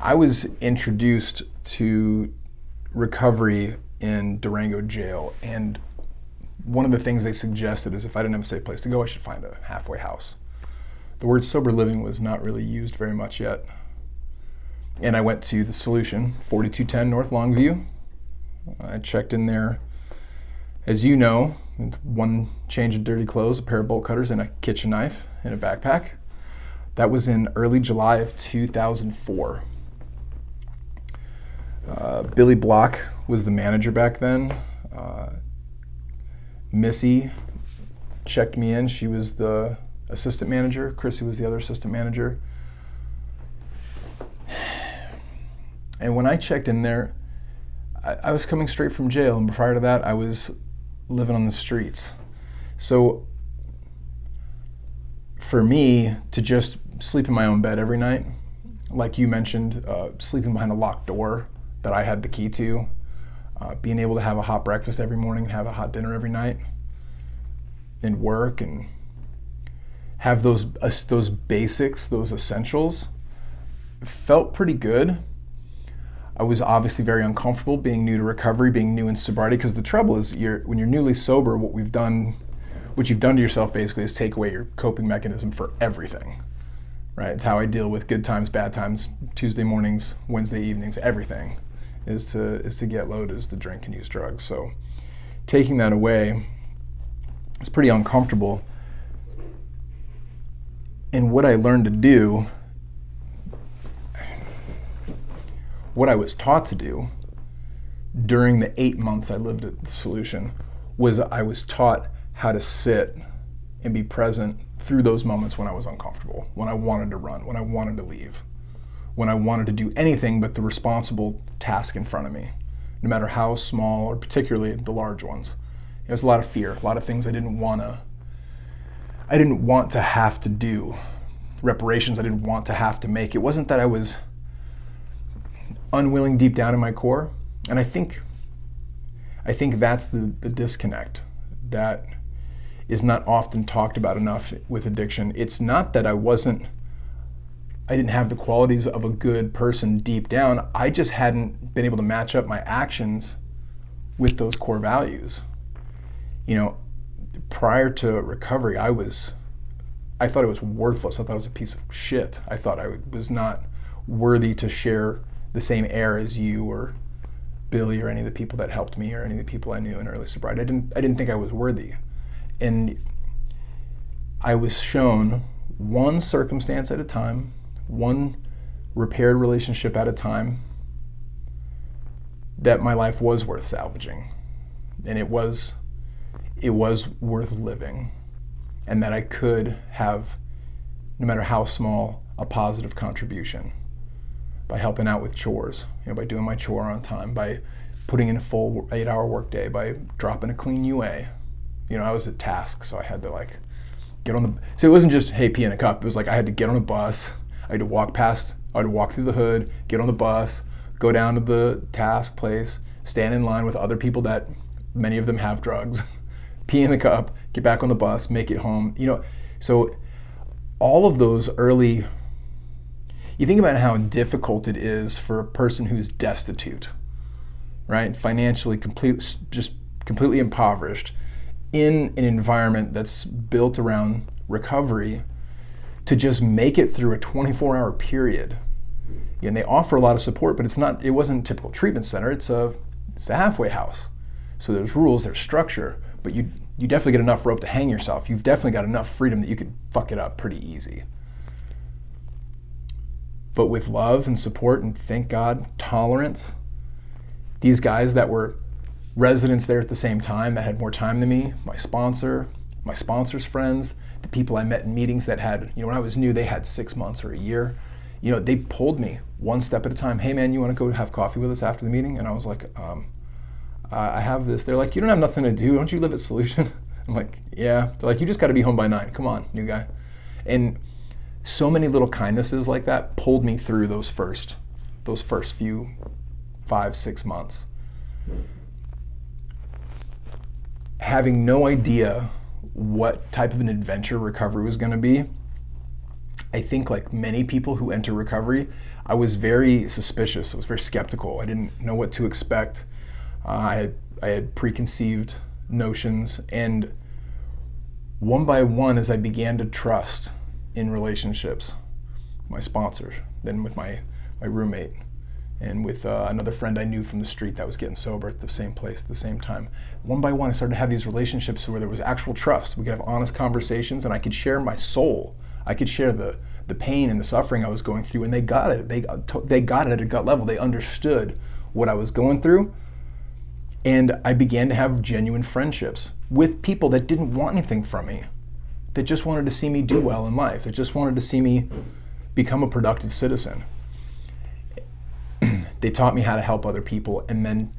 I was introduced to recovery in Durango jail, and one of the things they suggested is if I didn't have a safe place to go, I should find a halfway house. The word sober living was not really used very much yet. And I went to the Solution, 4210 North Longview. I checked in there, as you know, with one change of dirty clothes, a pair of bolt cutters, and a kitchen knife in a backpack. That was in early July of 2004. Billy Block was the manager back then. Missy checked me in. She was the assistant manager. Chrissy was the other assistant manager. And when I checked in there, I was coming straight from jail, and prior to that, I was living on the streets. So for me to just sleep in my own bed every night, like you mentioned, sleeping behind a locked door that I had the key to, being able to have a hot breakfast every morning and have a hot dinner every night, and work and have those basics, those essentials, felt pretty good. I was obviously very uncomfortable being new to recovery, being new in sobriety, because the trouble is when you're newly sober, what you've done to yourself basically is take away your coping mechanism for everything, right? It's how I deal with good times, bad times, Tuesday mornings, Wednesday evenings, everything is to get loaded, is to drink and use drugs. So taking that away is pretty uncomfortable. And what I learned to do, what I was taught to do during the 8 months I lived at the Solution, was I was taught how to sit and be present through those moments when I was uncomfortable, when I wanted to run, when I wanted to leave, when I wanted to do anything but the responsible task in front of me, no matter how small, or particularly the large ones. There was a lot of fear, a lot of things I didn't want to have to do, reparations I didn't want to have to make. It wasn't that I was unwilling deep down in my core, and I think that's the disconnect that is not often talked about enough with addiction. It's not that I didn't have the qualities of a good person deep down. I just hadn't been able to match up my actions with those core values. You know, prior to recovery, I thought it was worthless. I thought it was a piece of shit. I thought I was not worthy to share the same air as you or Billy or any of the people that helped me or any of the people I knew in early sobriety. I didn't think I was worthy. And I was shown one circumstance at a time, one repaired relationship at a time, that my life was worth salvaging, and it was worth living, and that I could have, no matter how small, a positive contribution by helping out with chores, by doing my chore on time, by putting in a full 8-hour workday, by dropping a clean UA. I was at task, so I had to get on the. So it wasn't just, hey, pee in a cup. It was I had to get on a bus. I had to walk through the hood, get on the bus, go down to the task place, stand in line with other people that many of them have drugs, pee in the cup, get back on the bus, make it home. So all of those early. You think about how difficult it is for a person who's destitute, right? Financially completely impoverished, in an environment that's built around recovery, to just make it through a 24-hour period. And they offer a lot of support, but it wasn't a typical treatment center. It's a halfway house. So there's rules, there's structure, but you definitely get enough rope to hang yourself. You've definitely got enough freedom that you could fuck it up pretty easy. But with love and support and, thank God, tolerance, these guys that were residents there at the same time, that had more time than me, my sponsor's friends, the people I met in meetings that had, when I was new, they had 6 months or a year. They pulled me one step at a time. Hey man, you want to go have coffee with us after the meeting? And I was like, I have this. They're like, you don't have nothing to do. Don't you live at Solution? I'm like, yeah. They're like, you just got to be home by 9. Come on, new guy. And so many little kindnesses like that pulled me through those first few 5-6 months. Having no idea what type of an adventure recovery was going to be, I think like many people who enter recovery, I was very suspicious. I was very skeptical. I didn't know what to expect. I had preconceived notions, and one by one, as I began to trust in relationships, my sponsors, then with my roommate, and with another friend I knew from the street that was getting sober at the same place at the same time. One by one, I started to have these relationships where there was actual trust. We could have honest conversations, and I could share my soul. I could share the pain and the suffering I was going through, and they got it. They got it at a gut level. They understood what I was going through, and I began to have genuine friendships with people that didn't want anything from me, that just wanted to see me do well in life, that just wanted to see me become a productive citizen. They taught me how to help other people, and then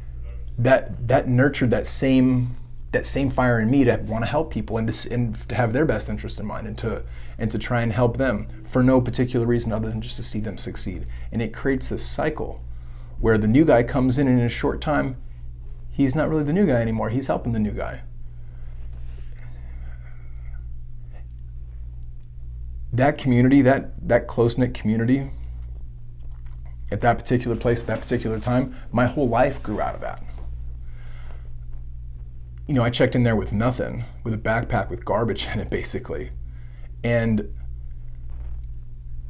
that nurtured that same fire in me to want to help people and to have their best interest in mind, and to try and help them for no particular reason other than just to see them succeed. And it creates this cycle where the new guy comes in, and in a short time, he's not really the new guy anymore. He's helping the new guy. That community, that close-knit community, at that particular place, at that particular time, my whole life grew out of that. You know, I checked in there with nothing, with a backpack with garbage in it, basically. And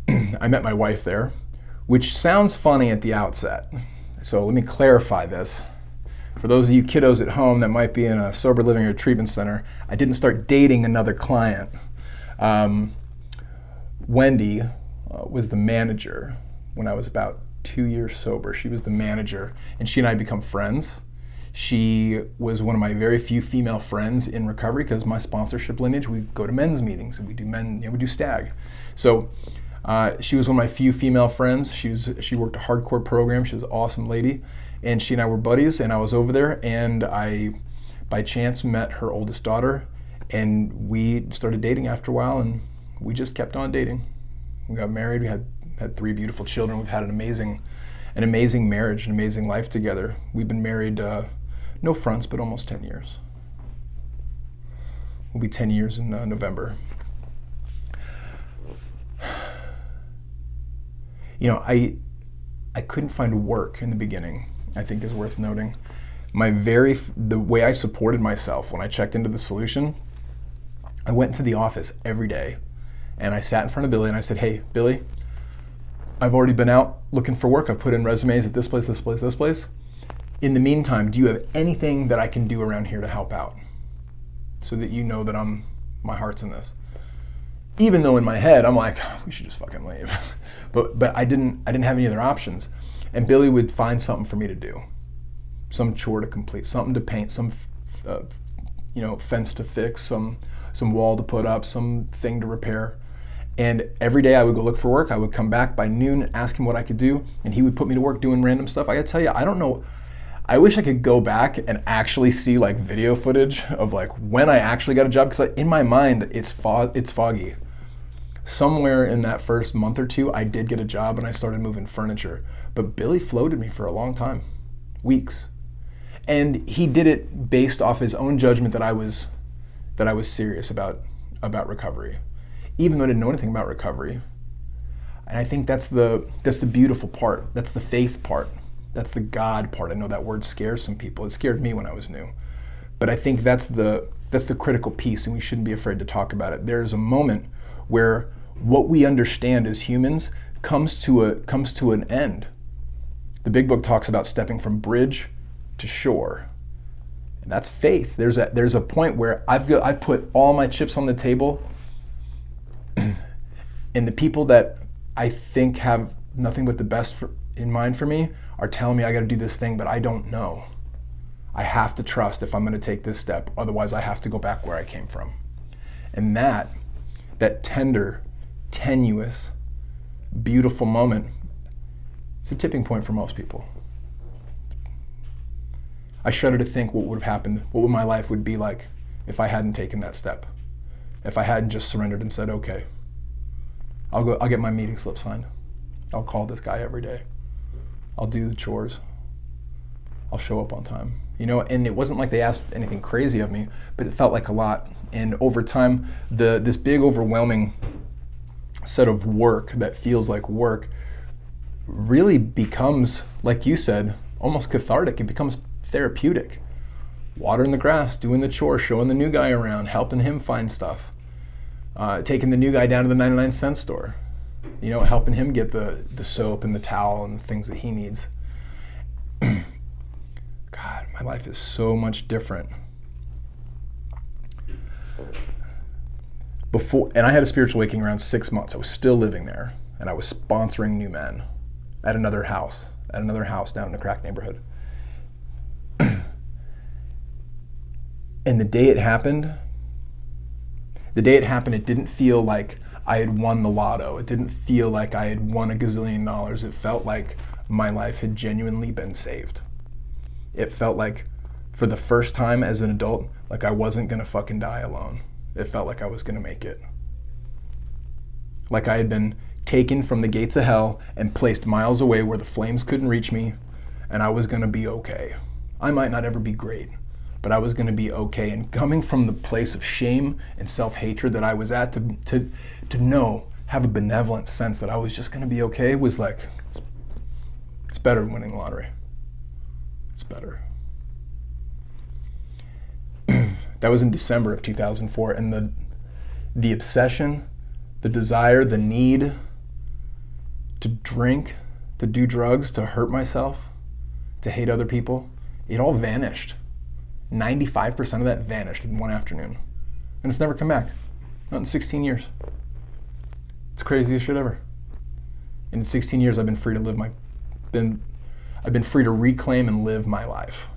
I met my wife there, which sounds funny at the outset. So let me clarify this. For those of you kiddos at home that might be in a sober living or treatment center, I didn't start dating another client. Wendy was the manager when I was about 2 years sober. She was the manager, and she and I become friends. She was one of my very few female friends in recovery because my sponsorship lineage, we go to men's meetings and we do stag. So she was one of my few female friends. She worked a hardcore program. She was an awesome lady, and she and I were buddies. And I was over there, and I, by chance, met her oldest daughter, and we started dating after a while, and we just kept on dating. We got married. We had 3 beautiful children. We've had an amazing marriage, an amazing life together. We've been married, no fronts, but almost 10 years. We'll be 10 years in November. You know, I couldn't find work in the beginning, I think is worth noting. The way I supported myself when I checked into the solution, I went to the office every day, and I sat in front of Billy and I said, "Hey, Billy, I've already been out looking for work. I've put in resumes at this place, this place, this place. In the meantime, do you have anything that I can do around here to help out? So that you know that my heart's in this." Even though in my head, I'm like, we should just fucking leave. But I didn't have any other options. And Billy would find something for me to do. Some chore to complete, something to paint, some fence to fix, some wall to put up, something to repair. And every day I would go look for work. I would come back by noon and ask him what I could do, and he would put me to work doing random stuff. I gotta tell you, I don't know. I wish I could go back and actually see like video footage of like when I actually got a job, because in my mind it's foggy. Somewhere in that first month or two, I did get a job and I started moving furniture. But Billy floated me for a long time, weeks, and he did it based off his own judgment that I was serious about recovery, even though I didn't know anything about recovery. And I think that's the beautiful part. That's the faith part. That's the God part. I know that word scares some people. It scared me when I was new. But I think that's the critical piece, and we shouldn't be afraid to talk about it. There's a moment where what we understand as humans comes to an end. The big book talks about stepping from bridge to shore. And that's faith. There's a point where I've put all my chips on the table, and the people that I think have nothing but the best in mind for me are telling me I got to do this thing, but I don't know. I have to trust if I'm going to take this step. Otherwise, I have to go back where I came from. And that tender, tenuous, beautiful moment, it's a tipping point for most people. I shudder to think what would have happened, what my life would be like if I hadn't taken that step. If I hadn't just surrendered and said, okay, I'll get my meeting slip signed. I'll call this guy every day. I'll do the chores. I'll show up on time. And it wasn't like they asked anything crazy of me, but it felt like a lot. And over time, this big overwhelming set of work that feels like work really becomes, like you said, almost cathartic. It becomes therapeutic. Watering the grass, doing the chores, showing the new guy around, helping him find stuff, taking the new guy down to the 99-cent store, helping him get the soap and the towel and the things that he needs. God, my life is so much different. And I had a spiritual awakening around 6 months. I was still living there, and I was sponsoring new men at another house down in a crack neighborhood. And the day it happened, it didn't feel like I had won the lotto. It didn't feel like I had won $1 gazillion. It felt like my life had genuinely been saved. It felt like, for the first time as an adult, like I wasn't gonna fucking die alone. It felt like I was gonna make it. Like I had been taken from the gates of hell and placed miles away where the flames couldn't reach me, and I was gonna be okay. I might not ever be great, but I was gonna be okay. And coming from the place of shame and self-hatred that I was at, to have a benevolent sense that I was just gonna be okay was like, it's better than winning the lottery. It's better. That was in December of 2004, and the obsession, the desire, the need to drink, to do drugs, to hurt myself, to hate other people, it all vanished. 95% of that vanished in one afternoon. And it's never come back. Not in 16 years. It's the craziest shit ever. In 16 years, I've been free to I've been free to reclaim and live my life.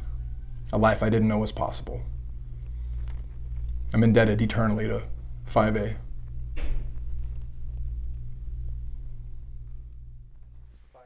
A life I didn't know was possible. I'm indebted eternally to 5A.